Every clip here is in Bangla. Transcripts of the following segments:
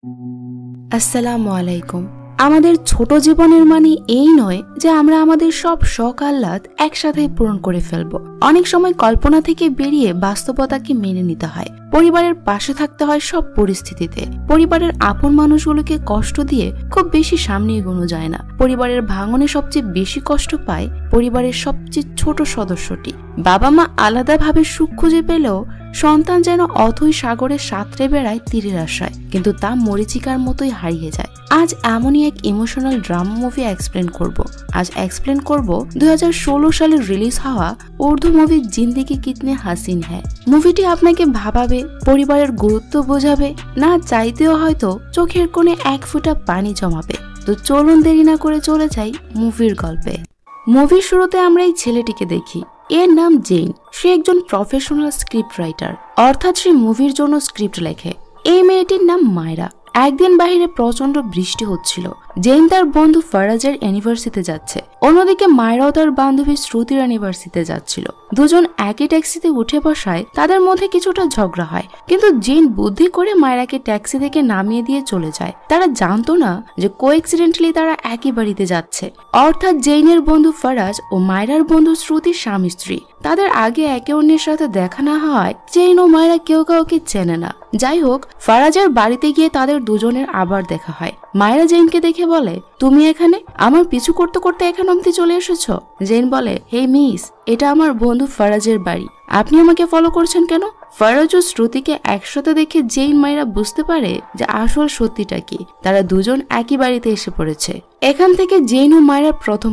আসসালামু আলাইকুম। আমাদের ছোট জীবনের মানে এই নয় যে আমরা আমাদের সব শখ আহ্লাদ একসাথে পূরণ করে ফেলবো। অনেক সময় কল্পনা থেকে বেরিয়ে বাস্তবতাকে মেনে নিতে হয়। পরিবারের পাশে থাকতে হয় সব পরিস্থিতিতে। পরিবারের আপন মানুষগুলোকে কষ্ট দিয়ে খুব বেশি সামনে এগোনো যায় না। পরিবারের ভাঙনে সবচেয়ে বেশি কষ্ট পায় পরিবারের সবচেয়ে ছোট সদস্যটি। বাবা মা আলাদাভাবে সুখ খুঁজে পেলেও সন্তান যেন অথই সাগরে সাঁতরে বেড়ায় তীরের আশায়, কিন্তু তা মরিচিকার মতোই হারিয়ে যায়। আজ এমনই এক ইমোশনাল ড্রামা মুভি এক্সপ্লেন করব 2016 সালে রিলিজ হওয়া উর্দু মুভি জিন্দেগি কিতনে হাসিন হ্যায়। মুভিটি আপনাকে ভাবাবে, পরিবারের গুরুত্ব বোঝাবে, না চাইতেও হয়তো চোখের কোণে এক ফোঁটা পানি জমাবে। তো চলুন দেরি না করে চলে যাই মুভির গল্পে। মুভির শুরুতে আমরা এই ছেলেটিকে দেখি। এর নাম জেইন। সে একজন প্রফেশনাল স্ক্রিপ্ট রাইটার, অর্থাৎ সে মুভির জন্য স্ক্রিপ্ট লেখে। এই মেয়েটির নাম মায়রা। একদিন বাহিরে প্রচন্ড বৃষ্টি হচ্ছিল। জেইন তার বন্ধু ফারাজের ইউনিভার্সিটিতে যাচ্ছে, অন্যদিকে মায়রাও তার বান্ধবী শ্রুতির ইউনিভার্সিটিতে যাচ্ছিল। দুজন একই ট্যাক্সিতে উঠে বসায় তাদের মধ্যে কিছুটা ঝগড়া হয়, কিন্তু জেইন বুদ্ধি করে মায়রাকে ট্যাক্সি থেকে নামিয়ে দিয়ে চলে যায়। তারা জানতো না যে কোএক্সিডেন্টালি তারা একই বাড়িতে যাচ্ছে, অর্থাৎ জেইনের বন্ধু ফারাজ ও মায়রার বন্ধু শ্রুতির স্বামী স্ত্রী। তাদের আগে একে অন্যের সাথে দেখা না হওয়ায় জেইন ও মায়রা কেউ কাউকে চেনে না। যাই হোক, ফারাজের বাড়িতে গিয়ে তাদের দুজনের আবার দেখা হয়। মায়রা জেইনকে দেখে বলে, তুমি এখানে? আমার পিছু করতে করতে এখানে অবধি চলে এসেছ? জেইন বলে, হে মিস, এটা আমার বন্ধু ফারাজের বাড়ি, আপনি আমাকে ফলো করছেন কেন? ফারাজ ও শ্রুতিকে একসাথে দেখে জেইন মায়রা বুঝতে পারে যে আসল সত্যিটা কি। তারা দুজন একই বাড়িতে এসে পড়েছে। এখান থেকে জেইন ও মায়রার প্রথম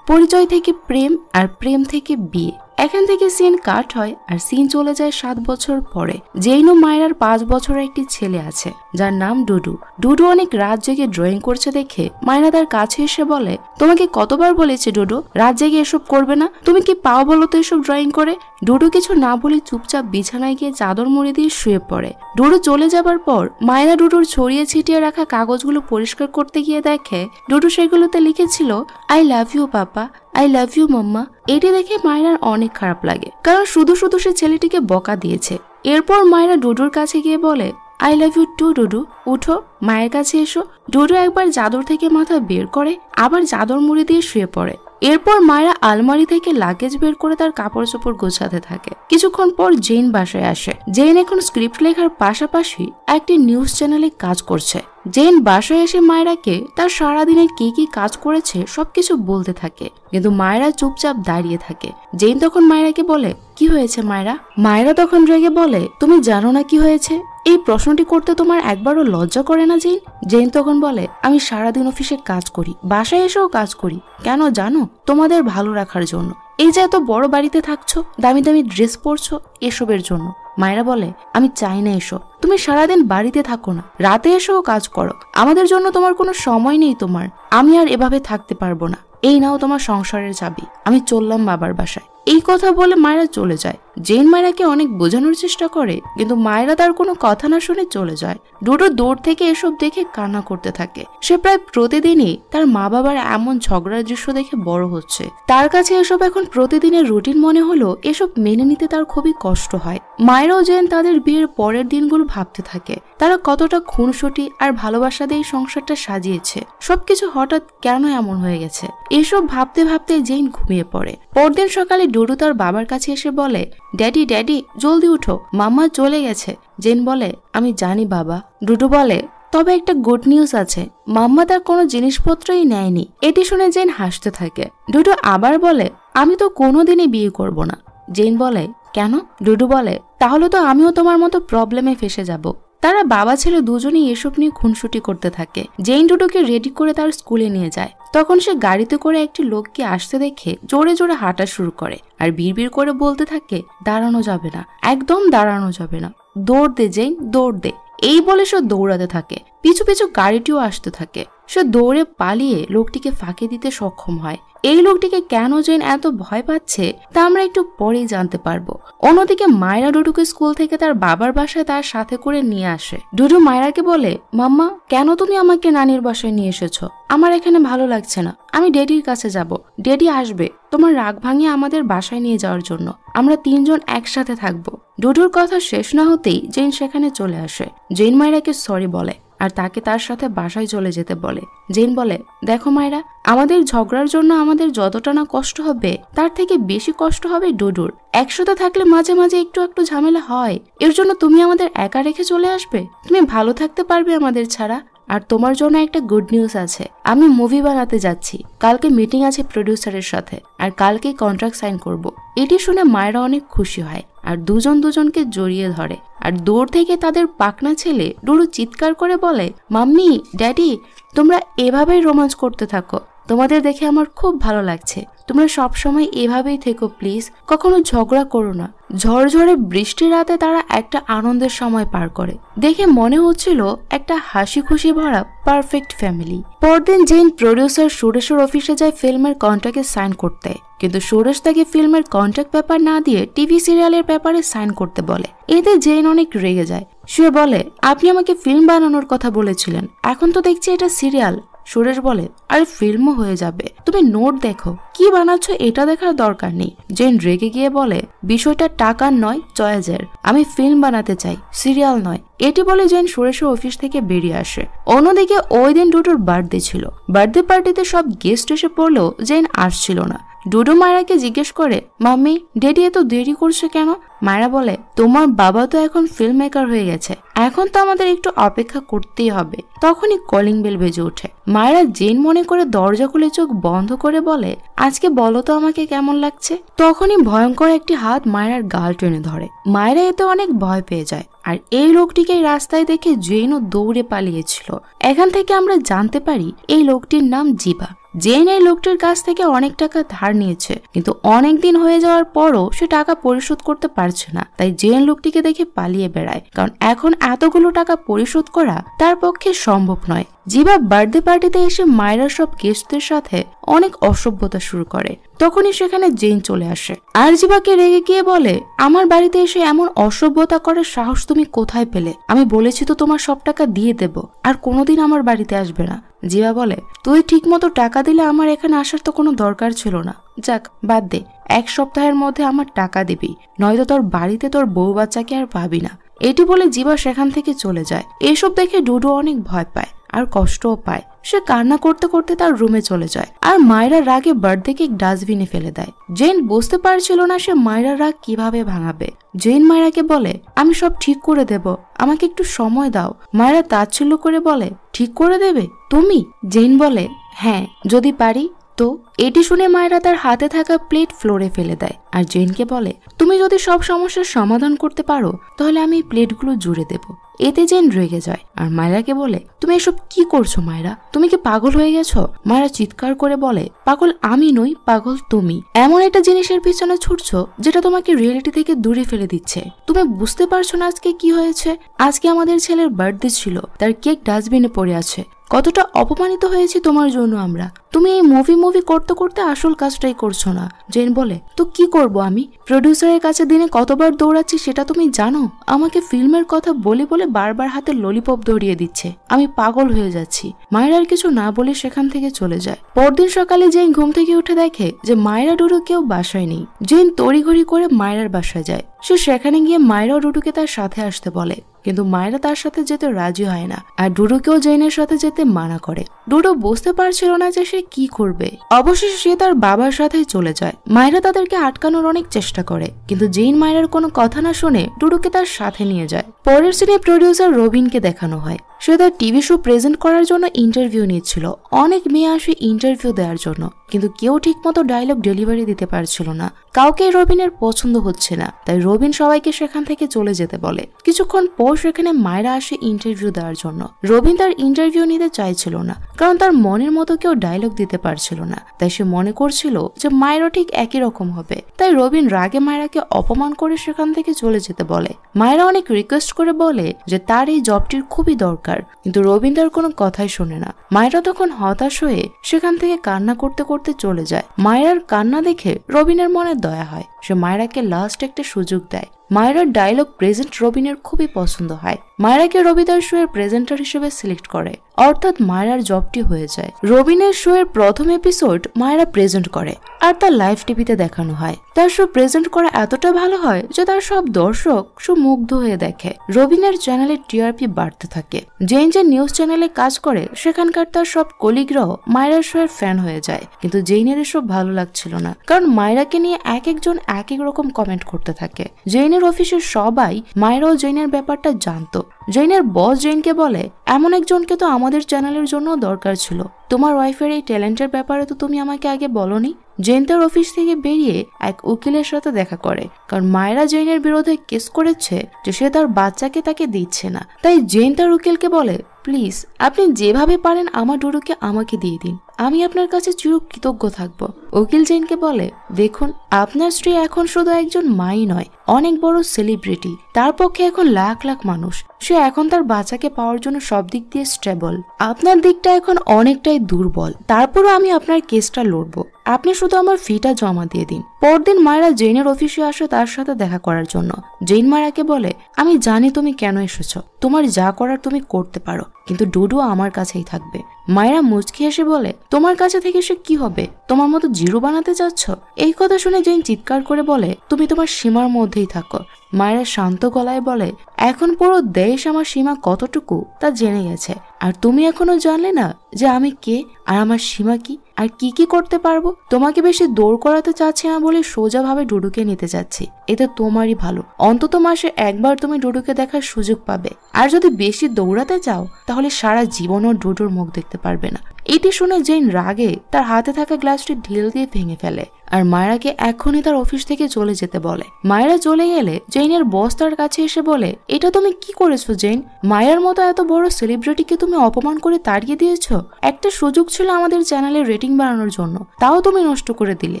পরিচয় থেকে প্রেম, আর প্রেম থেকে বিয়ে। এখান থেকে সিন কাট হয় আর সিন চলে যায় 7 বছর পরে। জেইন ও মায়রার 5 বছরের একটি ছেলে আছে যার নাম ডুডু। ডুডু অনেক রাত জেগে ড্রয়িং করছে দেখে মায়রা তার কাছে এসে বলে, তোমাকে কতবার বলেছি ডুডু, রাত জেগে এসব করবে না, তুমি কি পাও বলো তো এসব ড্রয়িং করে? ডুডু কিছু না বলে চুপচাপ বিছানায় গিয়ে চাদর মুড়ি দিয়ে শুয়ে পড়ে। ডুডু চলে যাবার পর মায়রা ডুডুর ছড়িয়ে ছিটিয়ে রাখা কাগজগুলো পরিষ্কার করতে গিয়ে দেখে ডুডু সেগুলোতে লিখেছিল, I love you papa, I love you mamma. এটি দেখে মায়রার অনেক খারাপ লাগে, কারণ শুধু শুধু সে ছেলেটিকে বকা দিয়েছে। এরপর মায়রা ডুডুর কাছে গিয়ে বলে, আই লাভ ইউ টু ডুডু, উঠো, মায়ের কাছে এসো। ডুডু একবার চাদর থেকে মাথা বের করে আবার চাদর মুড়ি দিয়ে শুয়ে পড়ে। এরপর মায়রা আলমারি থেকে লাগেজ বের করে তার কাপড় চোপড় গোছাতে থাকে। কিছুক্ষণ পর জেইন বাসায় আসে। জেইন এখন স্ক্রিপ্ট লেখার পাশাপাশি একটি নিউজ চ্যানেলে কাজ করছে। জেইন বাসায় এসে মায়রাকে তার সারাদিনে কি কি কাজ করেছে সবকিছু বলতে থাকে, কিন্তু মায়রা চুপচাপ দাঁড়িয়ে থাকে। জেইন তখন মায়রাকে বলে, কি হয়েছে মায়রা? মায়রা তখন রেগে বলে, তুমি জানো না কি হয়েছে? এই প্রশ্নটি করতে তোমার একবারও লজ্জা করে না জেইন? জেইন তখন বলে, আমি সারাদিন অফিসে কাজ করি, বাসায় এসেও কাজ করি। কেন জানো? তোমাদের ভালো রাখার জন্য। এই যে এত বড় বাড়িতে থাকছো, দামি দামি ড্রেস পরছো, এসবের জন্য। মায়রা বলে, আমি চাই না এসো, তুমি সারাদিন বাড়িতে থাকো না, রাতে এসেও কাজ করো, আমাদের জন্য তোমার কোনো সময় নেই তোমার। আমি আর এভাবে থাকতে পারবো না, এই নাও তোমার সংসারের চাবি, আমি চললাম বাবার বাসায়। এই কথা বলে মায়রা চলে যায়। জেইন মায়রাকে অনেক বোঝানোর চেষ্টা করে, কিন্তু মায়রা তার কোনো কথা না শুনে চলে যায়। ডুডু দূর থেকে এসব দেখে কান্না করতে থাকে। সে প্রায় প্রতিদিনই তার মা বাবার এমন ঝগড়ার দৃশ্য দেখে বড় হচ্ছে। তার কাছে এসব এখন প্রতিদিনের রুটিন মনে হলো এসব মেনে নিতে তার খুবই কষ্ট হয়। মায়রা ও জেইন তাদের বিয়ের পরের দিনগুলো ভাবতে থাকে, তারা কতটা খুনসুটি আর ভালোবাসা দিয়ে সংসারটা সাজিয়েছে। সবকিছু হঠাৎ কেন এমন হয়ে গেছে? এসব ভাবতে ভাবতে জেইন ঘুমিয়ে পড়ে। পরদিন সকালে ডুডু তার বাবার কাছে এসে বলে, ড্যাডি ড্যাডি জলদি উঠো, মাম্মা চলে গেছে। জেইন বলে, আমি জানি বাবা। ডুডু বলে, তবে একটা গুড নিউজ আছে, মাম্মা তার কোনো জিনিসপত্রই নেয়নি। এটি শুনে জেইন হাসতে থাকে। ডুডু আবার বলে, আমি তো কোনোদিনই বিয়ে করব না। জেইন বলে, কেন? ডুডু বলে, তাহলে তো আমিও তোমার মতো প্রবলেমে ফেসে যাব। তারা বাবা ছেলে দুজনেই এসব নিয়ে খুনসুটি করতে থাকে। জেইন ডুডুকে রেডি করে তার স্কুলে নিয়ে যায়। তখন সে গাড়িতে করে একটি লোককে আসতে দেখে জোরে জোরে হাঁটা শুরু করে আর বিড়বিড় করে বলতে থাকে, দাঁড়ানো যাবে না, একদম দাঁড়ানো যাবে না, দৌড় দে জেইন, দৌড় দে। এই বলে সে দৌড়াতে থাকে। পিছু পিছু গাড়িটিও আসতে থাকে। সে দৌড়ে পালিয়ে লোকটিকে ফাঁকি দিতে সক্ষম হয়। এই লোকটিকে কেন জেইন এত ভয় পাচ্ছে তা আমরা একটু পরেই জানতে পারবো। অন্যদিকে মায়রা ডুডুকে স্কুল থেকে তার বাবার বাসায় তার সাথে করে নিয়ে আসে। ডুডু মায়রাকে বলে, মাম্মা কেন তুমি আমাকে নানির বাসায় নিয়ে এসেছো? আমার এখানে ভালো লাগছে না, আমি ড্যাডির কাছে যাব। ড্যাডি আসবে তোমার রাগ ভাঙিয়ে আমাদের বাসায় নিয়ে যাওয়ার জন্য, আমরা 3 জন একসাথে থাকবো। ডুডুর কথা শেষ না হতেই জেইন সেখানে চলে আসে। জেইন মায়রাকে সরি বলে আর তাকে তার সাথে বাসায় চলে যেতে বলে। জেন বলে, দেখো মায়েরা, আমাদের ঝগড়ার জন্য আমাদের যতটা না কষ্ট হবে তার থেকে বেশি কষ্ট হবে ডুডুর। একসাথে থাকলে মাঝে মাঝে একটু একটু ঝামেলা হয়, এর জন্য তুমি আমাদের একা রেখে চলে আসবে? তুমি ভালো থাকতে পারবে আমাদের ছাড়া? আর তোমার জন্য একটা গুড নিউজ আছে, আমি মুভি বানাতে যাচ্ছি, কালকে মিটিং আছে প্রডিউসারের সাথে, আর কালকেই কন্ট্রাক্ট সাইন করব। এটি শুনে মায়েরা অনেক খুশি হয় আর দুজন দুজনকে জড়িয়ে ধরে। আর দূর থেকে তাদের পাকনা ছেলে ডুডু চিৎকার করে বলে, মাম্মি, ড্যাডি, তোমরা এভাবেই রোমাঞ্চ করতে থাকো, তোমাদের দেখে আমার খুব ভালো লাগছে, তোমরা সবসময় এভাবেই থেকো প্লিজ, কখনো ঝগড়া করো না। ঝড়ঝড়ে বৃষ্টির রাতে তারা একটা আনন্দের সময় পার করে, দেখে মনে হচ্ছিল একটা হাসি খুশি ভরা পারফেক্ট ফ্যামিলি। পরদিন জেন প্রডিউসার সুরেশের অফিসে যায় ফিল্মের কন্ট্রাক্টে সাইন করতে, কিন্তু সুরেশ তাকে ফিল্মের কন্ট্রাক্ট পেপার না দিয়ে টিভি সিরিয়ালের পেপারে সাইন করতে বলে। এতে জেন অনেক রেগে যায়। সে বলে, আপনি আমাকে ফিল্ম বানানোর কথা বলেছিলেন, এখন তো দেখছি এটা সিরিয়াল। সুরেশ বলে, আরে ফিল্মও হয়ে যাবে, তুমি নোট দেখো, কি বানাচ্ছ এটা দেখার দরকার নেই। জেন রেগে গিয়ে বলে, বিষয়টা টাকার নয়, চয়েজের, আমি ফিল্ম বানাতে চাই, সিরিয়াল নয়। এটি বলে জেন সুরেশের অফিস থেকে বেরিয়ে আসে। অন্যদিকে ওই দিন ডুডুর বার্থডে ছিল। বার্থডে পার্টিতে সব গেস্ট এসে পড়লেও জেন আসছিল না। ডুডু মায়েরাকে জিজ্ঞেস করে, মাম্মি, ড্যাডি এত দেরি করছে কেন? মায়েরা বলে, তোমার বাবা তো এখন ফিল্ম মেকার হয়ে গেছে, এখন তো আমাদের একটু অপেক্ষা করতেই হবে। তখনই কলিং বেল বেজে ওঠে। মায়েরা জেন মনে করে দরজা খুলে চোখ বন্ধ করে বলে, আজকে বলো তো আমাকে কেমন লাগছে? তখনই ভয়ঙ্কর একটি হাত মায়েরার গাল টেনে ধরে। মায়েরা এতে অনেক ভয় পেয়ে যায়। আর এই লোকটিকে রাস্তায় দেখে জেনও দৌড়ে পালিয়েছিল। এখান থেকে আমরা জানতে পারি এই লোকটির নাম জিবা। জেন এই লোকটির কাছ থেকে অনেক টাকা ধার নিয়েছে, কিন্তু অনেক দিন হয়ে যাওয়ার পরও সে টাকা পরিশোধ করতে পারছে না। তাই জেন লোকটিকে দেখে পালিয়ে বেড়ায়, কারণ এখন এতগুলো টাকা পরিশোধ করা তার পক্ষে সম্ভব নয়। জিবা বার্থডে পার্টিতে এসে মায়েরা সব গেস্টদের সাথে অনেক অসভ্যতা শুরু করে। তখনই সেখানে জেন চলে আসে আর জিবাকে রেগে গিয়ে বলে, আমার বাড়িতে এসে এমন অসভ্যতা করার সাহস তুমি কোথায় পেলে? আমি বলেছি তো তোমার সব টাকা দিয়ে দেব, আর কোনোদিন আমার বাড়িতে আসবে না। জিবা বলে, তুই ঠিক মতো টাকা দিলে আমার এখানে আসার তো কোনো দরকার ছিল না। যাক, বাদ দে, 1 সপ্তাহের মধ্যে আমার টাকা দিবি, নয়তো তোর বাড়িতে তোর বউ বাচ্চাকে আর পাবি না। এটি বলে জিবা সেখান থেকে চলে যায়। এসব দেখে ডুডু অনেক ভয় পায় আর কষ্টও পায়। সে কান্না করতে করতে তার রুমে চলে যায় আর মায়েরার রাগে বার্থডে কেক ডাস্টবিনে ফেলে দেয়। জেন বুঝতে পারছিল না সে মায়েরার রাগ কিভাবে ভাঙাবে। জেন মায়েরাকে বলে, আমি সব ঠিক করে দেব, আমাকে একটু সময় দাও। মায়েরা তাচ্ছিল্য করে বলে, ঠিক করে দেবে তুমি? জেন বলে, হ্যাঁ, যদি পারি তো। এটি শুনে মায়েরা তার হাতে থাকা প্লেট ফ্লোরে ফেলে দেয় আর জেনকে বলে, তুমি যদি সব সমস্যার সমাধান করতে পারো তাহলে আমি এই প্লেটগুলো জুড়ে দেব। এতে জেন রেগে যায় আর মায়েরাকে বলে, তুমি এসব কি করছো মায়েরা? তুমি কি পাগল হয়ে গেছো? মায়েরা চিৎকার করে বলে, পাগল আমি নই, পাগল তুমি। এমন একটা জিনিসের পিছনে ছুটছো যেটা তোমাকে রিয়েলিটি থেকে দূরে ফেলে দিচ্ছে। তুমি বুঝতে পারছো না আজকে কি হয়েছে? আজকে আমাদের ছেলের বার্থডে ছিল, তার কেক ডাস্টবিনে পড়ে আছে। কতটা অপমানিত হয়েছি তোমার জন্য আমরা। তুমি এই মুভি করতে করতে আসল কাজটাই করছো না। জেন বলে, তো কি করব আমি? প্রডিউসারের কাছে দিনে কতবার দৌড়াচ্ছি সেটা তুমি জানো? আমাকে ফিল্মের কথা বলে বলে বারবার হাতে ললিপপ ধরিয়ে দিচ্ছে, আমি পাগল হয়ে যাচ্ছি। মায়ের আর কিছু না বলে সেখান থেকে চলে যায়। পরদিন সকালে জেন ঘুম থেকে উঠে দেখে যে মায়েরা ডুডু কেউ বাসায় নেই। জেন তড়িঘড়ি করে মায়েরার বাসায় যায়। সে সেখানে গিয়ে মায়েরা ডুডুকে তার সাথে আসতে বলে, কিন্তু মায়েরা তার সাথে যেতে রাজি হয় না আর ডুডুকেও জেনের সাথে যেতে মানা করে। ডুডু বুঝতে পারছিল না যে সে কি করবে। অবশেষে সে তার বাবার সাথেই চলে যায়। মায়েরা তাদেরকে আটকানোর অনেক চেষ্টা করে, কিন্তু জেন মায়েরার কোনো কথা না শুনে ডুডুকে তার সাথে নিয়ে যায়। পরের সিনে প্রডিউসার রবিনকে দেখানো হয়। সে তার টিভি শো প্রেজেন্ট করার জন্য ইন্টারভিউ নিচ্ছিল। অনেক মেয়ে আসে ইন্টারভিউ দেওয়ার জন্য, কিন্তু কেউ ঠিক মতো ডায়লগ ডেলিভারি দিতে পারছিল না। কাউকে রবিনের পছন্দ হচ্ছে না, তাই রবিন সবাইকে সেখান থেকে চলে যেতে বলে। কিছুক্ষণ পর সেখানে মায়েরা আসে ইন্টারভিউ দেওয়ার জন্য। রবিন তার ইন্টারভিউ নিতে চাইছিল না, কারণ তার মনের মতো কেউ ডায়লগ দিতে পারছিল না। তাই সে মনে করছিল যে মায়েরা ঠিক একই রকম হবে। তাই রবিন রাগে মায়েরাকে অপমান করে সেখান থেকে চলে যেতে বলে। মায়েরা অনেক রিকোয়েস্ট করে বলে যে তার এই জবটির খুবই দরকার, কিন্তু রবিন তার কোনো কথাই শোনে না। মায়েরা তখন হতাশ হয়ে সেখান থেকে কান্না করতে করতে চলে যায়। মায়েরার কান্না দেখে রবিনের মনে দয়া হয়। সে মায়েরাকে লাস্ট একটা সুযোগ দেয়। মায়েরার ডায়লগ প্রেজেন্ট রবিনের খুবই পছন্দ হয়। মায়রাকে রবি তার শো এর প্রেজেন্টার হিসেবে সিলেক্ট করে, অর্থাৎ মায়রার জবটি হয়ে যায়। রবিনের শো এর প্রথম এপিসোড মায়রা প্রেজেন্ট করে আর তার লাইভ টিভিতে দেখানো হয়। তার শো প্রেজেন্ট করা এতটা ভালো হয় যে তার সব দর্শক সুমুগ্ধ হয়ে দেখে। রবিনের চ্যানেলে টিআরপি বাড়তে থাকে। জেন যে নিউজ চ্যানেলে কাজ করে সেখানকার তার সব কলিগরাও মায়রার শো এর ফ্যান হয়ে যায়, কিন্তু জেইনের এসব ভালো লাগছিল না, কারণ মায়রাকে নিয়ে এক একজন এক এক রকম কমেন্ট করতে থাকে। জেইনের অফিসের সবাই মায়রা ও জেইনের ব্যাপারটা জানতো। জেইনের বস জেইনকে বলে, এমন একজনকে তো আমাদের চ্যানেলের জন্য দরকার ছিল, তোমার ওয়াইফের এই ট্যালেন্টের ব্যাপারে তো তুমি আমাকে আগে বলনি। জেন তার অফিস থেকে বেরিয়ে এক উকিলের সাথে দেখা করে, কারণ মায়রা জেইনের বিরুদ্ধে কেস করেছে যে সে তার বাচ্চাকে তাকে দিচ্ছে না। তাই জেন তার উকিলকে বলে, প্লিজ আপনি যেভাবে পারেন আমার ডুডুকে আমাকে দিয়ে দিন, আমি আপনার কাছে চিরকৃতজ্ঞ থাকব। উকিল জেনকে বলে, দেখুন আপনার স্ত্রী এখন শুধু একজন মাই নয়, অনেক বড় সেলিব্রিটি। তার পক্ষে এখন লাখ লাখ মানুষ। সে এখন তার বাচ্চাকে পাওয়ার জন্য সব দিক দিয়ে স্টেবল। আপনার দিকটা এখন অনেকটাই দুর্বল। তারপরও আমি আপনার কেসটা লড়বো, আপনি শুধু আমার ফিটা জমা দিয়ে দিন। পরদিন মায়রা জেনের অফিসে আসে তার সাথে দেখা করার জন্য। জেন মায়রাকে বলে, আমি জানি তুমি কেন এসেছো, তোমার যা করার তুমি করতে পারো, কিন্তু ডুডু আমার কাছেই থাকবে। মায়রা মুচকি হেসে বলে, তোমার কাছে থেকে সে কি হবে, তোমার মতো জিরো বানাতে চাচ্ছ? এই কথা শুনে জেন চিৎকার করে বলে, তুমি তোমার সীমার মধ্যেই থাকো। মায়রা শান্ত গলায় বলে, এখন পুরো দেশ আমার সীমা কতটুকু তা জেনে গেছে, আর তুমি এখনো জানলে না যে আমি কে আর আমার সীমা কি আর কি কি করতে পারবো। তোমাকে বেশি দৌড় করাতে চাচ্ছি না বলে সোজাভাবে ডুডুকে নিতে যাচ্ছি, এতে তোমারই ভালো। অন্তত মাসে একবার তুমি ডুডুকে দেখার সুযোগ পাবে, আর যদি বেশি দৌড়াতে চাও তাহলে সারা জীবনও ডুডুর মুখ দেখতে পারবে না। এটি শুনে জেন রাগে তার হাতে থাকা গ্লাসটি ঢিল দিয়ে ভেঙে ফেলে আর মায়রাকে এখনই তার অফিস থেকে চলে যেতে বলে। মায়রা চলে গেলে জেনের বস তার কাছে এসে বলে, এটা তুমি কি করেছো জেন? মায়রার মতো এত বড় সেলিব্রিটিকে তুমি অপমান করে তাড়িয়ে দিয়েছো। একটা সুযোগ ছিল আমাদের চ্যানেলের রেটিং বাড়ানোর জন্য, তাও তুমি নষ্ট করে দিলে।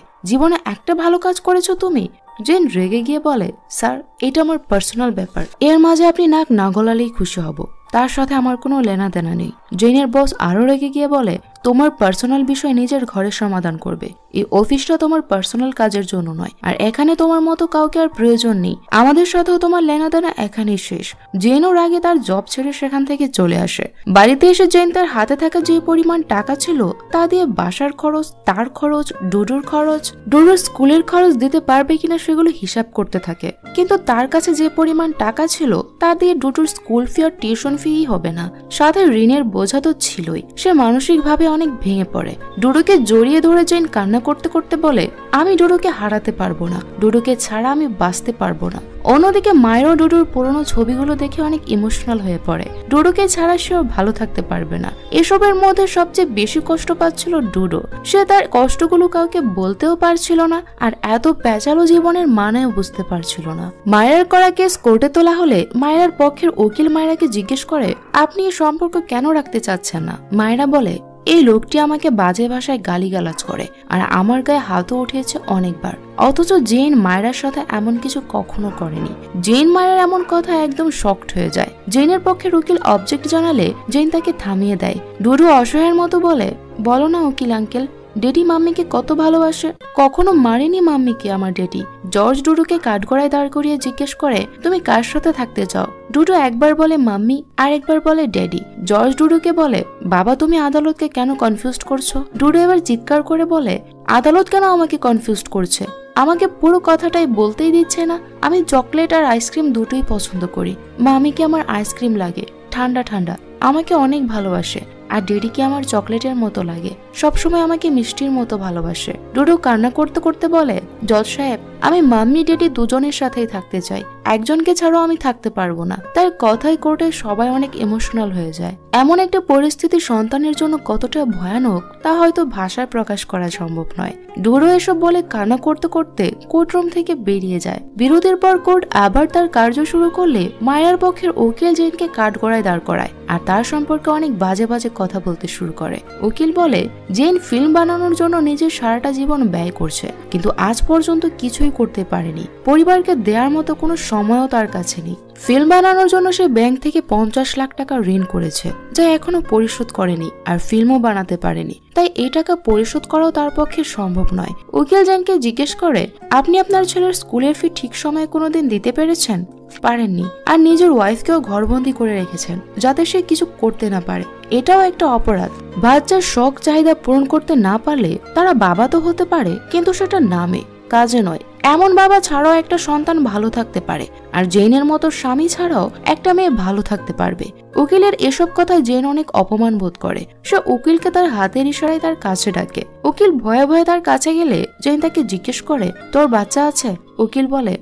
জীবনে একটা ভালো কাজ করেছো তুমি। জেন রেগে গিয়ে বলে, স্যার এটা আমার পার্সোনাল ব্যাপার, এর মাঝে আপনি নাক না গলালেই খুশি হব, তার সাথে আমার কোনো লেনা দেনা নেই। জেনের বস আরো রেগে গিয়ে বলে, তোমার পার্সোনাল বিষয় নিজের ঘরে সমাধান করবে, এই অফিসটা তোমার পার্সোনাল কাজের জন্য নয়, আর এখানে তোমার মতো কাউকে আর প্রয়োজন নেই। আমাদের সাথেও তোমার লেনাদেনা এখানেই শেষ। জেনও রাগে তার জব ছেড়ে সেখান থেকে চলে আসে। বাড়িতে এসে জেন তার হাতে থাকা যে পরিমাণ টাকা ছিল তা দিয়ে বাসার খরচ, তার খরচ, ডুডুর খরচ, ডুডুর স্কুলের খরচ দিতে পারবে কিনা সেগুলো হিসাব করতে থাকে। কিন্তু তার কাছে যে পরিমাণ টাকা ছিল তা দিয়ে ডুডুর স্কুল ফি আর টিউশন ফি হবে না, সাথে ঋণের বোঝা তো ছিলই। সে মানসিকভাবে অনেক ভেঙে পড়ে। ডুডুকে জড়িয়ে ধরে জেন কান্না করতে করতে বলে, আমি ডুডুকে হারাতে পারবো না, ডুডুকে ছাড়া আমি বাঁচতে পারবো না। অন্যদিকে মায়েরও ডুডুর পুরনো ছবিগুলো দেখে অনেক ইমোশনাল হয়ে পড়ে। ডুডুকে ছাড়া সেও ভালো থাকতে পারবে না। এসবের মধ্যে সবচেয়ে বেশি কষ্ট পাচ্ছিল ডুডু। সে তার কষ্টগুলো কাউকে বলতেও পারছিল না, আর এত প্যাচালো জীবনের মানেও বুঝতে পারছিল না। মায়ের করা কেস কোর্টে তোলা হলে মায়ের পক্ষের উকিল মায়েরাকে জিজ্ঞেস করে, আপনি এই সম্পর্ক কেন রাখতে চাচ্ছেন না? মায়েরা বলে, এই লোকটি আমাকে বাজে ভাষায় গালিগালাজ করে আর আমার গায়ে হাতও উঠিয়েছে অনেকবার, অথচ জেন মায়েরার সাথে এমন কিছু কখনো করেনি। জেন মায়ের এমন কথা একদম শকড হয়ে যায়। জেনের পক্ষে উকিল অবজেক্ট জানালে জেন তাকে থামিয়ে দেয়। ডুডু অসহায়ের মতো বলে, বলো না উকিল আঙ্কেল, ডেডি মাম্মিকে কত ভালোবাসে, কখনো মারেনি মাম্মিকে আমার ডেডি। জর্জ ডুডুকে কাঠগড়ায় দাঁড় করিয়ে জিজ্ঞেস করে, তুমি কার সাথে থাকতে চাও? ডুডু একবার বলে মাম্মি আর একবার বলে ড্যাডি। জর্জ ডুডুকে বলে, বাবা তুমি আদালতকে কেন কনফিউজ করছো? ডুডু এবার চিৎকার করে বলে, আদালত কেন আমাকে কনফিউজ করছে? আমাকে পুরো কথাটাই বলতেই দিচ্ছে না। আমি চকলেট আর আইসক্রিম দুটোই পছন্দ করি। মামিকে আমার আইসক্রিম লাগে, ঠান্ডা ঠান্ডা, আমাকে অনেক ভালোবাসে, আর ডেডিকে আমার চকলেটের মতো লাগে, সবসময় আমাকে মিষ্টির মতো ভালোবাসে। ডুডু কান্না করতে করতে বলে, জজ সাহেব আমি মাম্মি ডেডি দুজনের সাথেই থাকতে চাই, একজনকে ছাড়াও আমি থাকতে পারবো না। তার কথাই কোর্টে সবাই অনেক ইমোশনাল হয়ে যায়। এমন একটা পরিস্থিতি সন্তানের জন্য কতটা ভয়ানক তা হয়তো ভাষায় প্রকাশ করা সম্ভব নয়। ডুডু এসব বলে কান্না করতে করতে কোর্টরুম থেকে বেরিয়ে যায়। বিরতির পর কোর্ট আবার তার কার্য শুরু করলে মায়ের পক্ষের উকিল জেনকে কাঠগড়ায় দাঁড় করায় আর তার সম্পর্কে অনেক বাজে বাজে কথা বলতে শুরু করে। উকিল বলে, জেন ফিল্ম বানানোর জন্য নিজের সারাটা জীবন ব্যয় করছে, কিন্তু আজ পর্যন্ত কিছুই করতে পারেনি। পরিবারকে দেওয়ার মতো কোনো সময়ও তার কাছে নেই। ফিল্ম বানানোর জন্য সে ব্যাংক থেকে 50 লাখ টাকা ঋণ করেছে, যা এখনো পরিশোধ করেনি, আর ফিল্মও বানাতে পারেনি। তাই এই টাকা পরিশোধ করাও তার পক্ষে সম্ভব নয়। উকিল জেনকে জিজ্ঞেস করে, আপনি আপনার ছেলের স্কুলের ফি ঠিক সময়ে কোনোদিন দিতে পেরেছেন? পারেননি, আর নিজের ওয়াইফকেও ঘরবন্দি করে রেখেছেন যাতে সে কিছু করতে না পারে। এটাও একটা অপরাধ। বাচ্চার শখ চাহিদা পূরণ করতে না পারলে তারা বাবা তো হতে পারে, কিন্তু সেটা নামে, কাজে নয়। এমন বাবা ছাড়াও একটা সন্তান ভালো থাকতে পারে, আর জেনের মতো স্বামী ছাড়াও একটা মেয়ে ভালো থাকতে পারবে। উকিলের এসব কথায় জেন অনেক অপমান বোধ করে। সে উকিলকে তার হাতের ইশারায় তার কাছে ডাকে। উকিল ভয়ে ভয়ে তার কাছে গেলে জেন তাকে জিজ্ঞেস করে, তোর বাচ্চা আছে? উকিল বলে,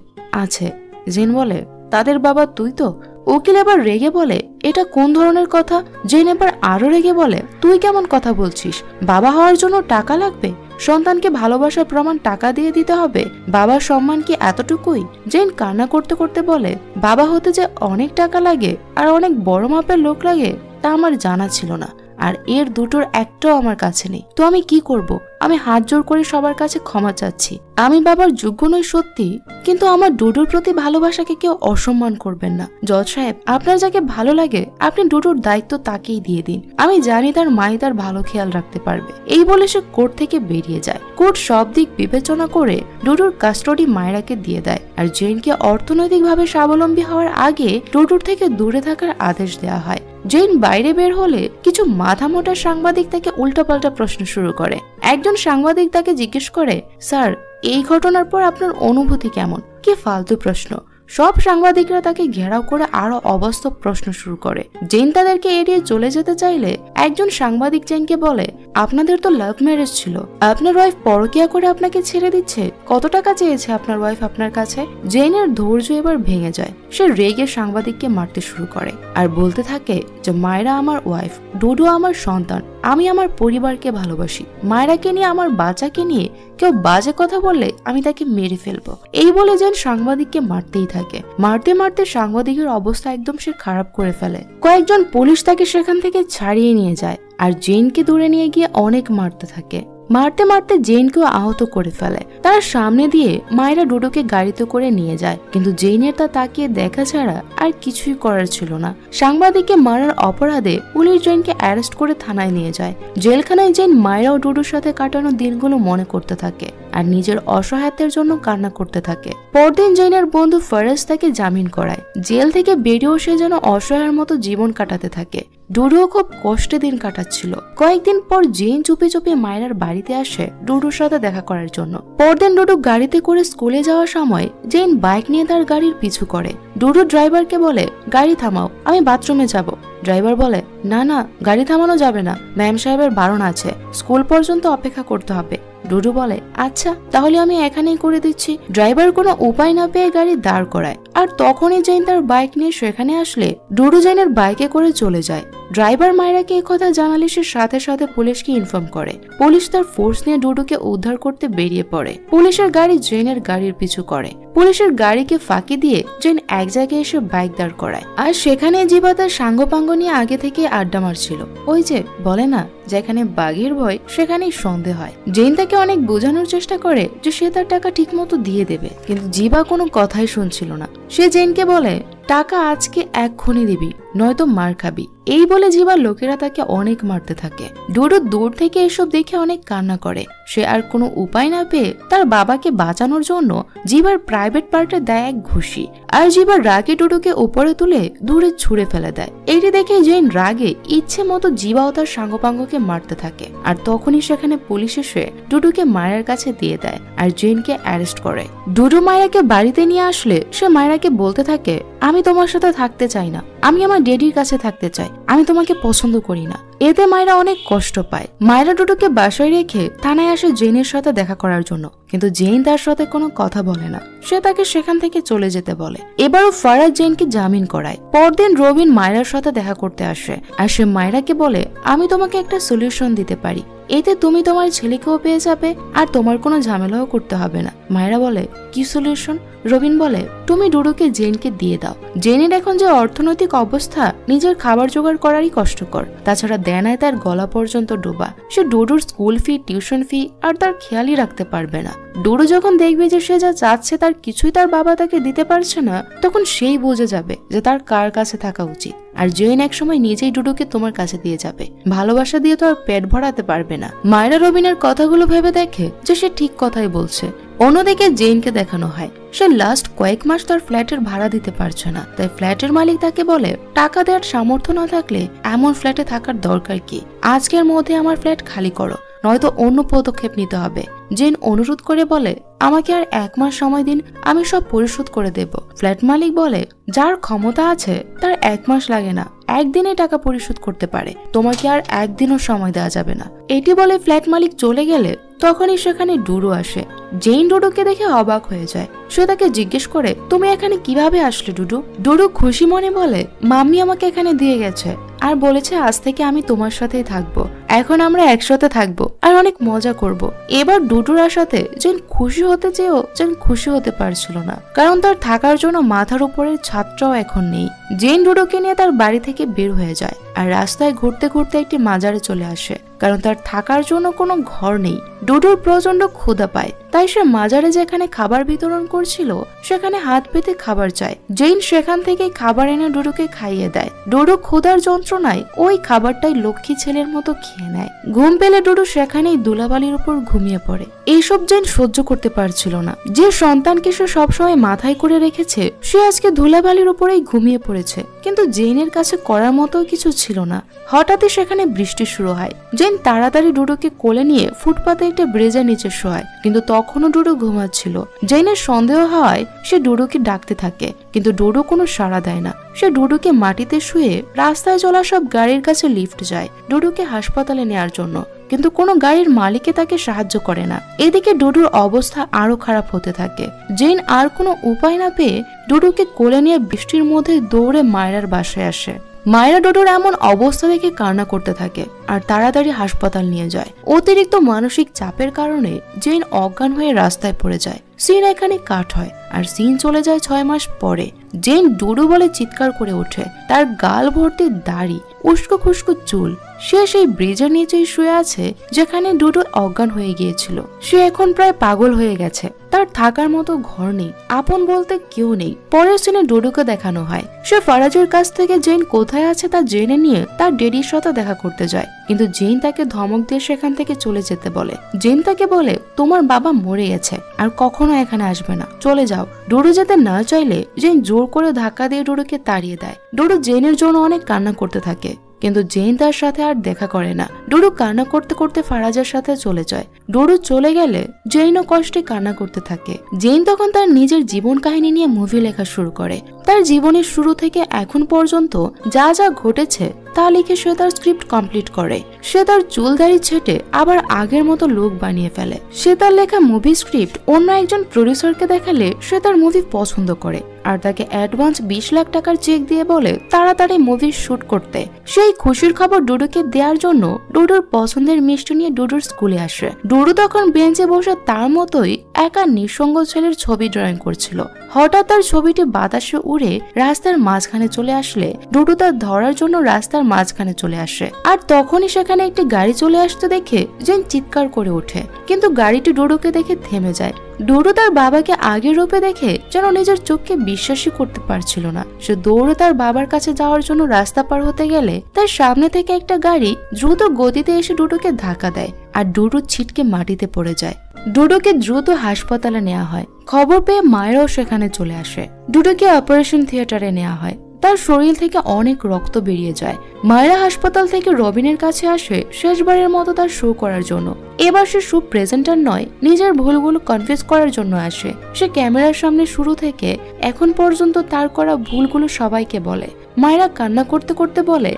আছে। জেন বলে, তাদের বাবা তুই তো? উকিল এবার রেগে বলে, এটা কোন ধরনের কথা? জেন এবার আরো রেগে বলে, তুই কেমন কথা বলছিস? বাবা হওয়ার জন্য টাকা লাগবে? সন্তানকে ভালোবাসার প্রমাণ টাকা দিয়ে দিতে হবে? বাবার সম্মান কি এতটুকুই? জেন কান্না করতে করতে বলে, বাবা হতে যে অনেক টাকা লাগে আর অনেক বড় মাপের লোক লাগে তা আমার জানা ছিল না, আর এর দুটোর একটাও আমার কাছে নেই। তো আমি কি করব? আমি হাত জোর করে সবার কাছে ক্ষমা চাচ্ছি। আমি বাবার যোগ্য নই সত্যি, কিন্তু আমার ডুডুর প্রতি ভালোবাসাকে কেউ অসম্মান করবেন না। জজ সাহেব, আপনার যাকে ভালো লাগে আপনি ডুডুর দায়িত্ব তাকেই দিয়ে দিন। আমি জানি তার মাই তার ভালো খেয়াল রাখতে পারবে। এই বলে সে কোর্ট থেকে বেরিয়ে যায়। কোর্ট সব দিক বিবেচনা করে ডুডুর কাস্টডি মায়রাকে দিয়ে দেয়, আর জেনকে অর্থনৈতিকভাবে স্বাবলম্বী হওয়ার আগে ডুডুর থেকে দূরে থাকার আদেশ দেওয়া হয়। জেন বাইরে বের হলে কিছু মাথামোটা সাংবাদিক তাকে উল্টাপাল্টা প্রশ্ন শুরু করে। একজন সাংবাদিক তাকে জিজ্ঞেস করে, স্যার, এই ঘটনার পর আপনার অনুভূতি কেমন? কি ফালতু প্রশ্ন। সব সাংবাদিকরা তাকে ঘেরাও করে আরো অবাস্তব প্রশ্ন শুরু করে। জেন তাদেরকে এড়িয়ে চলে যেতে চাইলে একজন সাংবাদিক জেনকে বলে, আপনাদের তো লাভ ম্যারেজ ছিল, আপনার ওয়াইফ পরকিয়া করে আপনাকে ছেড়ে দিচ্ছে, কত টাকা চেয়েছে আপনার ওয়াইফ আপনার কাছে? জেনের ধৈর্য এবার ভেঙে যায়। সে রেগে সাংবাদিককে মারতে শুরু করে আর বলতে থাকে যে মায়রা আমার ওয়াইফ, ডুডু আমার সন্তান, আমি আমার পরিবারকে ভালোবাসি। মায়রাকে নিয়ে, আমার বাচ্চাকে নিয়ে কেউ বাজে কথা বললে আমি তাকে মেরে ফেলবো। এই বলে জেন সাংবাদিককে মারতেই থাকে। মারতে মারতে সাংবাদিকের অবস্থা একদম সে খারাপ করে ফেলে। কয়েকজন পুলিশ তাকে সেখান থেকে ছাড়িয়ে নিয়ে যায় আর জেনকে দূরে নিয়ে গিয়ে অনেক মারতে থাকে। মারতে মারতে জেনকেও আহত করে ফেলে। তারা সামনে দিয়ে মায়েরা ডুডুকে গাড়িতে করে নিয়ে যায়, কিন্তু জেনের তা তাকিয়ে দেখা ছাড়া আর কিছুই করার ছিল না। সাংবাদিককে মারার অপরাধে পুলিশ জেনকে অ্যারেস্ট করে থানায় নিয়ে যায়। জেলখানায় জেন মায়েরা ও ডুডুর সাথে কাটানো দিনগুলো মনে করতে থাকে আর নিজের অসহায়তার জন্য কান্না করতে থাকে। পরদিন জেনের বন্ধু ফরাজ তাকে জামিন করায়। জেল থেকে বেরিয়েও সে যেন অসহায়ের মতো জীবন কাটাতে থাকে। ডুডুও খুব কষ্টে দিন কাটাচ্ছিল। কয়েকদিন পর জেন চুপি চুপি মায়েরার বাড়িতে আসে ডুডুর সাথে দেখা করার জন্য। পরদিন ডুডু গাড়িতে করে স্কুলে যাওয়ার সময় জেন বাইক নিয়ে তার গাড়ির পিছু করে। ডুডু ড্রাইভারকে বলে, গাড়ি থামাও, আমি বাথরুমে যাব। ড্রাইভার বলে, না না, গাড়ি থামানো যাবে না, ম্যাম সাহেবের বারণ আছে, স্কুল পর্যন্ত অপেক্ষা করতে হবে। ডুডু বলে, আচ্ছা তাহলে আমি এখানেই করে দিচ্ছি। ড্রাইভার কোনো উপায় না পেয়ে গাড়ি দাঁড় করায়, আর তখনই জেন তার বাইক নিয়ে সেখানে আসলে ডুডু জেনের বাইকে করে চলে যায়। ড্রাইভার মায়রাকে এই কথা জানালে সে সাথে সাথে পুলিশকে ইনফর্ম করে। পুলিশ তার ফোর্স নিয়ে ডুডুকে উদ্ধার করতে বেরিয়ে পড়ে। পুলিশের গাড়ি জেনের গাড়ির পিছু করে। পুলিশের গাড়িকে ফাঁকি দিয়ে জেন এক জায়গায় এসে বাইক দাঁড় করায়, আর সেখানে জিবা তার সাঙ্গপাঙ্গ নিয়ে আগে থেকে আড্ডা মারছিল। ওই যে বলে না, যেখানে বাঘের ভয় সেখানেই সন্দেহ হয়। জেন তাকে অনেক বোঝানোর চেষ্টা করে যে সে তার টাকা ঠিক মতো দিয়ে দেবে, কিন্তু জিবা কোনো কথাই শুনছিল না। সে জেনকে বলে, টাকা আজকে এক্ষুনি দিবি, নয়তো মার খাবি। এই বলে জিবার লোকেরা তাকে অনেক মারতে থাকে। ডুডু দূর থেকে এসব দেখে অনেক কান্না করে। সে আর কোনো উপায় না পেয়ে তার বাবাকে বাঁচানোর জন্য জিবার প্রাইভেট পার্টে দেয় এক ঘুষি, আর জিবার রাগে ডুডুকে উপরে তুলে দূরে ছুঁড়ে ফেলে দেয়। এটি দেখে জেন রাগে ইচ্ছে মতো জিবা ও তার সাঙ্গপাঙ্গকে মারতে থাকে, আর তখনই সেখানে পুলিশ এসে ডুডুকে মায়ের কাছে দিয়ে দেয় আর জেনকে অ্যারেস্ট করে। ডুডু মায়েরাকে বাড়িতে নিয়ে আসলে সে মায়েরাকে বলতে থাকে, আমি তোমার সাথে থাকতে চাই না, আমি আমার ড্যাডির কাছে থাকতে চাই, আমি তোমাকে পছন্দ করি না। এতে মায়েরা অনেক কষ্ট পায়। মায়েরা ডুডুকে বাসায় রেখে থানায় আসে জেনের সাথে দেখা করার জন্য, কিন্তু জেন তার সাথে কোনো কথা বলে না। সে তাকে সেখান থেকে চলে যেতে বলে। এবারও ফারাজ জেনকে জামিন করায়। পরদিন রবিন মায়েরার সাথে দেখা করতে আসে, আর সে মায়েরাকে বলে, আমি তোমাকে একটা সলিউশন দিতে পারি, এতে তুমি তোমার ছেলেকেও পেয়ে যাবে আর তোমার কোনো ঝামেলাও করতে হবে না। মায়েরা বলে, কি সলিউশন? রবিন বলে, তুমি ডুডুকে জেনকে দিয়ে দাও। জেনের এখন যে অর্থনৈতিক অবস্থা, নিজের খাবার জোগাড় করারই কষ্টকর, তাছাড়া দেনায় তার গলা পর্যন্ত ডোবা। সে ডুডুর স্কুল ফি, টিউশন ফি আর তার খেয়ালই রাখতে পারবে না। ডুডু যখন দেখবে যে সে যা চাচ্ছে তার কিছুই তার বাবা তাকে দিতে পারছে না, তখন সেই বুঝে যাবে যে তার কার কাছে থাকা উচিত। আর জেন একসময় নিজেই ডুডুকে তোমার কাছে দিয়ে যাবে। ভালোবাসা দিয়ে তো আর পেট ভরাতে পারবে না। মায়েরা রবিনের কথাগুলো ভেবে দেখে যে সে ঠিক কথাই বলছে। অন্যদিকে জেনকে দেখানো হয় সে লাস্ট কয়েক মাস তার ফ্ল্যাটের ভাড়া দিতে পারছে না, তাই ফ্ল্যাটের মালিক তাকে বলে টাকা দেওয়ার সামর্থ্য না থাকলে এমন ফ্ল্যাটে থাকার দরকার কি, আজকের মধ্যে আমার ফ্ল্যাট খালি করো, নয়তো অন্য পদক্ষেপ নিতে হবে। জেন অনুরোধ করে বলে আমাকে আর 1 মাস সময় দিন, আমি সব পরিশোধ করে দেব। ফ্ল্যাট মালিক বলে যার ক্ষমতা আছে তার 1 মাস লাগে না, একদিনে টাকা পরিশোধ করতে পারে, তোমাকে আর একদিনও সময় দেওয়া যাবে না। এটি বলে ফ্ল্যাট মালিক চলে গেলে তখনই সেখানে ডুডু আসে। জেন ডুডুকে দেখে অবাক হয়ে যায়। সে তাকে জিজ্ঞেস করে তুমি এখানে কিভাবে আসলে ডুডু? ডুডু খুশি মনে বলে মাম্মি আমাকে এখানে দিয়ে গেছে আর বলেছে আজ থেকে আমি তোমার সাথেই থাকবো, এখন আমরা একসাথে থাকবো আর অনেক মজা করব। এবার ডুডুর আশাতে জেন খুশি হতে চেয়েও জেন খুশি হতে পারছিল না, কারণ তার থাকার জন্য মাথার উপরের ছাদটাও এখন নেই। জেন ডুডুকে নিয়ে তার বাড়ি থেকে বের হয়ে যায় আর রাস্তায় ঘুরতে ঘুরতে একটি মাজারে চলে আসে, কারণ তার থাকার জন্য কোনো ঘর নেই। ডুডুর প্রচন্ড ক্ষুধা পায়, তাই সে মাজারে যেখানে খাবার বিতরণ করছিল সেখানে হাত পেতে খাবার চায়। জেন সেখান থেকে খাবার এনে ডুডুকে খাইয়ে দেয়। ডুডু ক্ষুধার যন্ত্রণায় ওই খাবারটাই লক্ষ্মী ছেলের মতো খেয়ে নেয়। ঘুম পেলে ডুডু সেখানেই ধুলাবালির উপর ঘুমিয়ে পড়ে। এইসব জেন সহ্য করতে পারছিল না। যে সন্তানকে সে সবসময় মাথায় করে রেখেছে সে আজকে ধুলাবালির উপরেই ঘুমিয়ে পড়েছে, কিন্তু জেনের কাছে করার মতো কিছু ছিল না। হঠাৎই সেখানে বৃষ্টি শুরু হয়। জেন তাড়াতাড়ি ডুডুকে কোলে নিয়ে ফুটপাতে একটা ব্রিজের নিচে শোয়, কিন্তু তখনও ডুডু ঘুমাচ্ছিল। জেনের সন্দেহ হয় সে ডুডুকে ডাকতে থাকে, কিন্তু ডুডু কোনো সাড়া দেয় না। সে ডুডুকে মাটিতে শুয়ে রাস্তায় চলা সব গাড়ির কাছে লিফট যায় ডুডুকে হাসপাতালে নেয়ার জন্য, কিন্তু কোনো গাড়ির মালিকে তাকে সাহায্য করে না। এদিকে ডুডুর অবস্থা আরো খারাপ হতে থাকে। জেন আর কোনো উপায় না পেয়ে ডুডুকে কোলে নিয়ে বৃষ্টির মধ্যে দৌড়ে মায়েরার বাসায় আসে। মায়েরা ডুডুর এমন অবস্থা দেখে কান্না করতে থাকে আর তাড়াতাড়ি হাসপাতাল নিয়ে যায়। অতিরিক্ত মানসিক চাপের কারণে জেন অজ্ঞান হয়ে রাস্তায় পড়ে যায়। সিন এখানে কাট হয় আর সিন চলে যায় 6 মাস পরে। জেন ডুডু বলে চিৎকার করে ওঠে। তার গাল ভর্তি দাড়ি, উস্কো খুস্কো চুল। সে সেই ব্রিজের নিচেই শুয়ে আছে যেখানে ডুডু অজ্ঞান হয়ে গিয়েছিল। সে এখন প্রায় পাগল হয়ে গেছে। তার থাকার মতো ঘর নেই, আপন বলতে কেউ নেই। পরের সিনে ডুডুকে দেখানো হয় সে ফারাজের কাছ থেকে জেন কোথায় আছে তা জেনে নিয়ে তার ডেডির সাথে দেখা করতে যায়, কিন্তু জেন তাকে ধমক দিয়ে সেখান থেকে চলে যেতে বলে। জেন তাকে বলে তোমার বাবা মরে গেছে আর কখনো এখানে আসবে না, চলে যাও। ডুডু যেতে না চাইলে জেন জোর করে ধাক্কা দিয়ে ডুডুকে তাড়িয়ে দেয়। ডুডু জেনের জন্য অনেক কান্না করতে থাকে, কিন্তু জেন তার সাথে আর দেখা করে না। ডুডু কান্না করতে করতে ফারাজের সাথে চলে যায়। ডুডু চলে গেলে জেনও কষ্টে কান্না করতে থাকে। জেন তখন তার নিজের জীবন কাহিনী নিয়ে মুভি লেখা শুরু করে। তার জীবনের শুরু থেকে এখন পর্যন্ত যা যা ঘটেছে তা লিখে সে তার স্ক্রিপ্ট কমপ্লিট করে। সে তার চুল দাড়ি ছেটে আবার আগের মতো লুক বানিয়ে ফেলে। সে তার লেখা মুভি স্ক্রিপ্ট অন্য একজন প্রডিউসারকে দেখালে সে তার মুভি পছন্দ করে আর তাকে অ্যাডভান্স 20 লাখ টাকার চেক দিয়ে বলে তাড়াতাড়ি মুভি শুট করতে। সেই খুশির খবর ডুডুকে দেওয়ার জন্য ডুডুর পছন্দের মিষ্টি নিয়ে ডুডুর স্কুলে আসে। ডুডু তখন বেঞ্চে বসে তার মতোই একা নিঃসঙ্গ ছেলের ছবি ড্রয়িং করছিল। হঠাৎ তার ছবিটি বাতাসে উড়ে রাস্তার মাঝখানে চলে আসলে ডুডু তার ধরার জন্য রাস্তার মাঝখানে চলে আসে। আর তখনই সেখানে একটি গাড়ি চলে আসতে দেখে জেন চিৎকার করে ওঠে, কিন্তু গাড়িটি ডুডুকে দেখে থেমে যায়। ডুডু তার বাবাকে আগের রূপে দেখে যেন নিজের চোখকে বিশ্বাসই করতে পারছিল না। সে দৌড়ে তার বাবার কাছে যাওয়ার জন্য রাস্তা পার হতে গেলে তার সামনে থেকে একটা গাড়ি দ্রুত গতিতে এসে ডুডুকে ধাক্কা দেয় আর ডুডু ছিটকে মাটিতে পড়ে যায়। ডুডুকে দ্রুত হাসপাতালে নেওয়া হয়। খবর পেয়ে মায়েরাও সেখানে চলে আসে। ডুডুকে অপারেশন থিয়েটারে নেওয়া হয়। তার শরীর থেকে অনেক রক্ত বেরিয়ে যায়। মায়েরা হাসপাতাল থেকে রবিনের কাছে আসে শেষবারের মতো তার শো করার জন্য। এবার সে শো প্রেজেন্টার নয়, নিজের ভুলগুলো কনফিউজ করার জন্য আসে। সে ক্যামেরার সামনে শুরু থেকে এখন পর্যন্ত তার করা ভুলগুলো সবাইকে বলে। মায়েরা কান্না করতে করতে বলে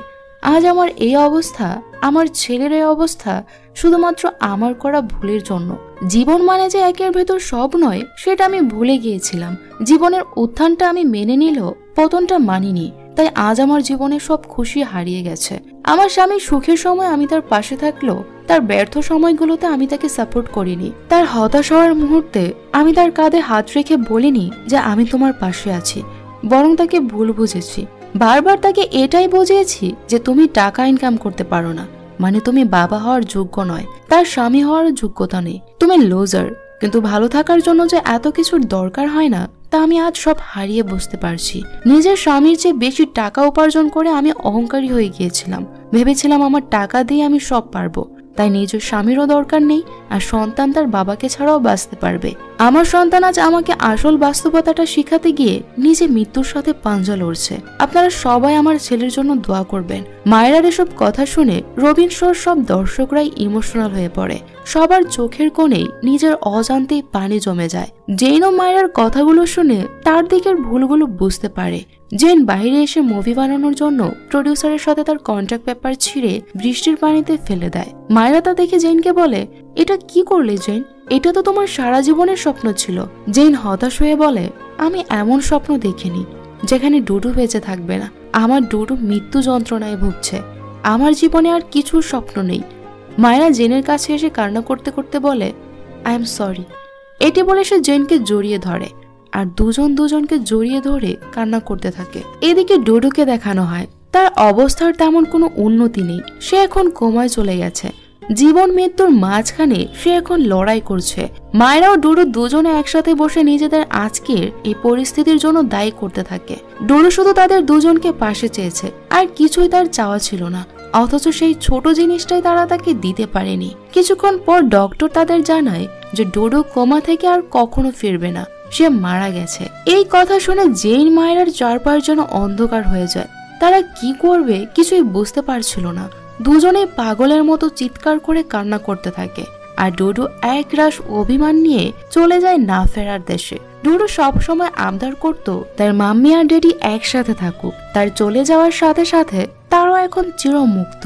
আজ আমার এই অবস্থা, আমার ছেলের এই অবস্থা শুধুমাত্র আমার করা ভুলের জন্য। জীবন মানে যে একের ভেতর সব নয় সেটা আমি ভুলে গিয়েছিলাম। জীবনের উত্থানটা আমি মেনে নিলেও পতনটা মানিনি, তাই আজ আমার জীবনে সব খুশি হারিয়ে গেছে। আমার স্বামী সুখের সময় আমি তার পাশে থাকলেও তার ব্যর্থ সময়গুলোতে আমি তাকে সাপোর্ট করিনি। তার হতাশ হওয়ার মুহূর্তে আমি তার কাঁধে হাত রেখে বলিনি যে আমি তোমার পাশে আছি, বরং তাকে ভুল বুঝেছি। বারবার তাকে এটাই বুঝিয়েছি যে তুমি টাকা ইনকাম করতে পারো না, মানে তুমি বাবা হওয়ার যোগ্য নয়, তার স্বামী হওয়ার যোগ্যতা নেই, তুমি লুজার, কিন্তু ভালো থাকার জন্য যে এত কিছুর দরকার হয় না তা আমি আজ সব হারিয়ে বুঝতে পারছি। নিজের স্বামীর চেয়ে বেশি টাকা উপার্জন করে আমি অহংকারী হয়ে গিয়েছিলাম। ভেবেছিলাম আমার টাকা দিয়ে আমি সব পারবো, তাই নিজের স্বামীরও দরকার নেই, আর সন্তান তার বাবাকে ছাড়াও বাঁচতে পারবে। আমার সন্তান আজ আমাকে আসল বাস্তবতাটা শিখাতে গিয়ে নিজে মৃত্যুর সাথে পাঞ্জা লড়ছে। আপনারা সবাই আমার ছেলের জন্য দোয়া করবেন। মায়েরার এসব কথা শুনে রবিন সহ সব দর্শকরাই ইমোশনাল হয়ে পড়ে। সবার চোখের কোণেই নিজের অজান্তেই পানি জমে যায়। জেনও মায়েরার কথাগুলো শুনে তার দিকের ভুলগুলো বুঝতে পারে। জেন বাইরে এসে মুভি বানানোর জন্য প্রডিউসারের সাথে তার কন্ট্রাক্ট পেপার ছিঁড়ে বৃষ্টির পানিতে ফেলে দেয়। মায়েরা তা দেখে জেনকে বলে, এটা কি করলে জেন? এটা তো তোমার সারা জীবনের স্বপ্ন ছিল। জেন হতাশ হয়ে বলে, আমি এমন স্বপ্ন দেখিনি যেখানে ডুডু বেঁচে থাকবে না। আমার ডুডু মৃত্যু যন্ত্রণায় ভুগছে। আমার জীবনে আর কিছু স্বপ্ন নেই। মায়েরা জেনের কাছে এসে কান্না করতে করতে বলে, আই এম সরি। এটি বলে সে জেনকে জড়িয়ে ধরে, আর দুজনকে জড়িয়ে ধরে কান্না করতে থাকে। এদিকে ডুডুকে দেখানো হয় তার অবস্থার তেমন কোনো উন্নতি নেই। সে এখন কোমায় চলে গেছে। জীবন মৃত্যুর মাঝখানে সে এখন লড়াই করছে। মায়েরাও ডুডু দুজনে একসাথে বসে নিজেদের আজকের এই পরিস্থিতির জন্য দায়ী করতে থাকে। ডুডু শুধু তাদের দুজনকে পাশে চেয়েছে, আর কিছুই তার চাওয়া ছিল না। অথচ সেই ছোট জিনিসটাই তারা তাকে দিতে পারেনি। কিছুক্ষণ পর ডক্টর তাদের জানায় যে ডুডু কোমা থেকে আর কখনো ফিরবে না, সে মারা গেছে। এই কথা শুনে জেন মায়েরার চারপাশ যেন অন্ধকার হয়ে যায়। তারা কি করবে কিছুই বুঝতে পারছিল না। দুজনেই পাগলের মতো চিৎকার করে কান্না করতে থাকে, আর ডুডু এক রাশ অভিমান নিয়ে চলে যায় না ফেরার দেশে। ডুডু সবসময় আবদার করত তার মাম্মি আর ড্যাডি একসাথে থাকুক। তার চলে যাওয়ার সাথে সাথে তারও এখন চিরমুক্ত।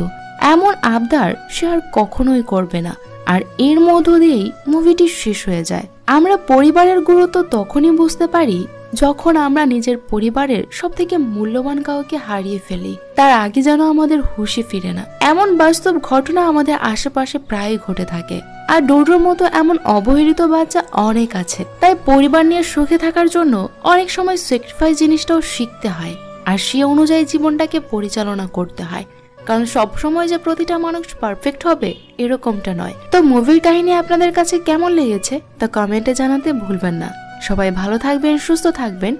এমন আবদার সে আর কখনোই করবে না। আর এর মধ্য দিয়েই মুভিটি শেষ হয়ে যায়। আমরা পরিবারের গুরুত্ব তখনই বুঝতে পারি যখন আমরা নিজের পরিবারের সব থেকে মূল্যবান কাউকে হারিয়ে ফেলি। তার আগে যেন আমাদের হুঁশি ফিরে না। এমন বাস্তব ঘটনা আমাদের আশেপাশে প্রায় ঘটে থাকে, আর ডুডুর মতো এমন অবহেলিত বাচ্চা অনেক আছে। তাই পরিবার নিয়ে সুখে থাকার জন্য অনেক সময় স্যাক্রিফাইস জিনিসটাও শিখতে হয়, আর সে অনুযায়ী জীবনটাকে পরিচালনা করতে হয়। কারণ সবসময় যে প্রতিটা মানুষ পারফেক্ট হবে এরকমটা নয়। তো মুভির কাহিনী আপনাদের কাছে কেমন লেগেছে তা কমেন্টে জানাতে ভুলবেন না। সবাই ভালো থাকবেন, সুস্থ থাকবেন।